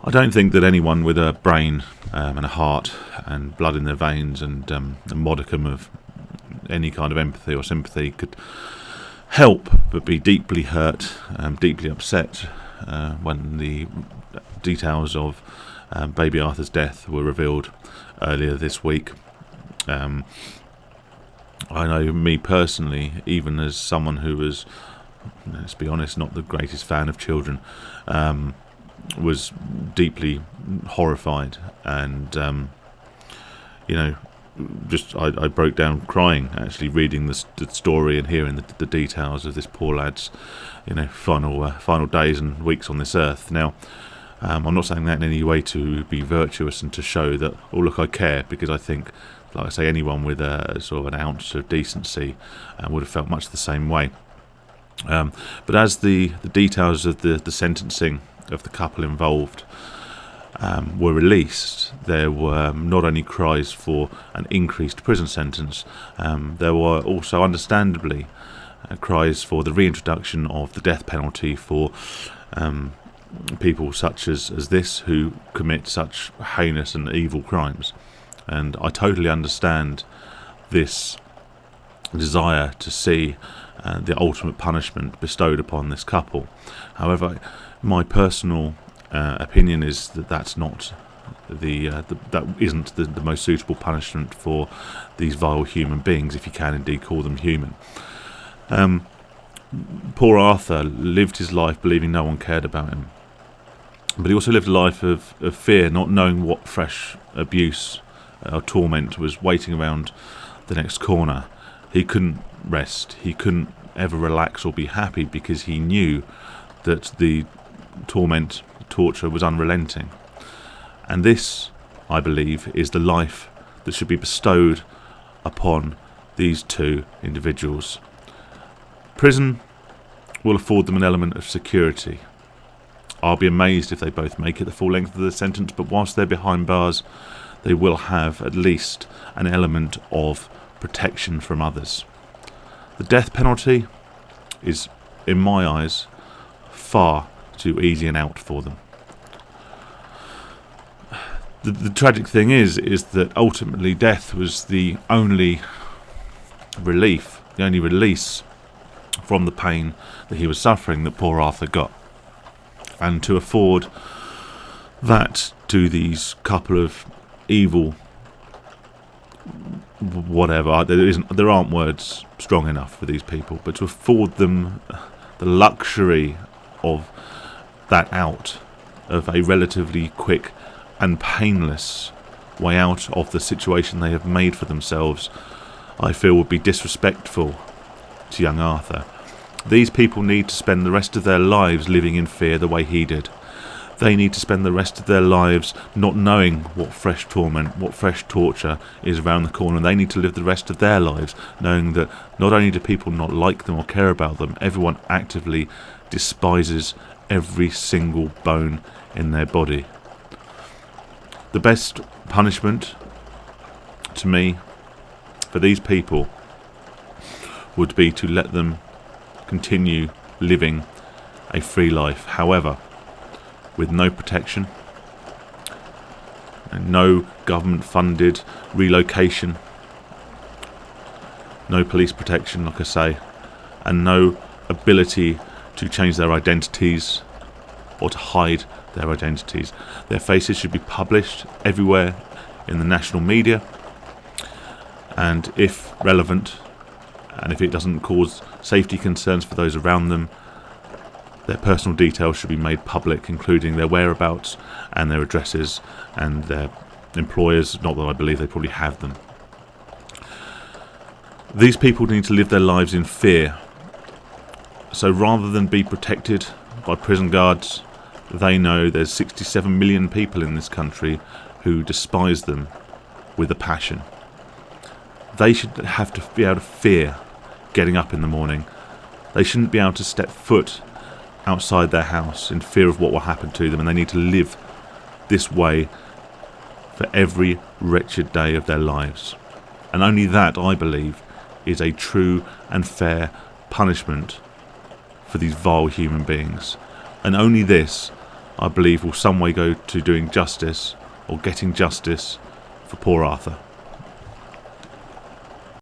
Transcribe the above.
I don't think that anyone with a brain and a heart and blood in their veins and a modicum of any kind of empathy or sympathy could help but be deeply hurt, deeply upset when the details of baby Arthur's death were revealed earlier this week. I know me personally, even as someone who was, let's be honest, not the greatest fan of children, was deeply horrified, and I broke down crying actually reading the story and hearing the details of this poor lad's final days and weeks on this earth. Now, I'm not saying that in any way to be virtuous and to show that, oh look, I care, because I think, like I say, anyone with a sort of an ounce of decency would have felt much the same way. But as the details of the sentencing of the couple involved were released, there were not only cries for an increased prison sentence, there were also understandably cries for the reintroduction of the death penalty for people such as this who commit such heinous and evil crimes. And I totally understand this desire to see the ultimate punishment bestowed upon this couple. However, my personal opinion is that that's not that isn't the most suitable punishment for these vile human beings, if you can indeed call them human. Poor Arthur lived his life believing no one cared about him, but he also lived a life of fear, not knowing what fresh abuse or torment was waiting around the next corner. He couldn't rest, he couldn't ever relax or be happy, because he knew that the torment, torture was unrelenting. And this, I believe, is the life that should be bestowed upon these two individuals. Prison will afford them an element of security. I'll be amazed if they both make it the full length of the sentence, but whilst they're behind bars, they will have at least an element of protection from others. The death penalty is, in my eyes, far too easy an out for them. The tragic thing is that ultimately death was the only relief, the only release from the pain that he was suffering that poor Arthur got. And to afford that to these couple of evil whatever, there aren't words strong enough for these people, but to afford them the luxury of that out, of a relatively quick and painless way out of the situation they have made for themselves, I feel would be disrespectful to young Arthur. These people need to spend the rest of their lives living in fear the way he did. They need to spend the rest of their lives not knowing what fresh torment, what fresh torture is around the corner. They need to live the rest of their lives knowing that not only do people not like them or care about them, everyone actively despises every single bone in their body. The best punishment, to me, for these people would be to let them continue living a free life. However, with no protection, and no government-funded relocation, no police protection, like I say, and no ability to change their identities or to hide their identities. Their faces should be published everywhere in the national media, and if relevant, and if it doesn't cause safety concerns for those around them, their personal details should be made public, including their whereabouts and their addresses and their employers, not that I believe they probably have them. These people need to live their lives in fear. So rather than be protected by prison guards, they know there's 67 million people in this country who despise them with a passion. They should have to be able to fear getting up in the morning. They shouldn't be able to step foot outside their house in fear of what will happen to them, and they need to live this way for every wretched day of their lives. And only that, I believe, is a true and fair punishment for these vile human beings. And only this I believe will some way go to doing justice or getting justice for poor Arthur.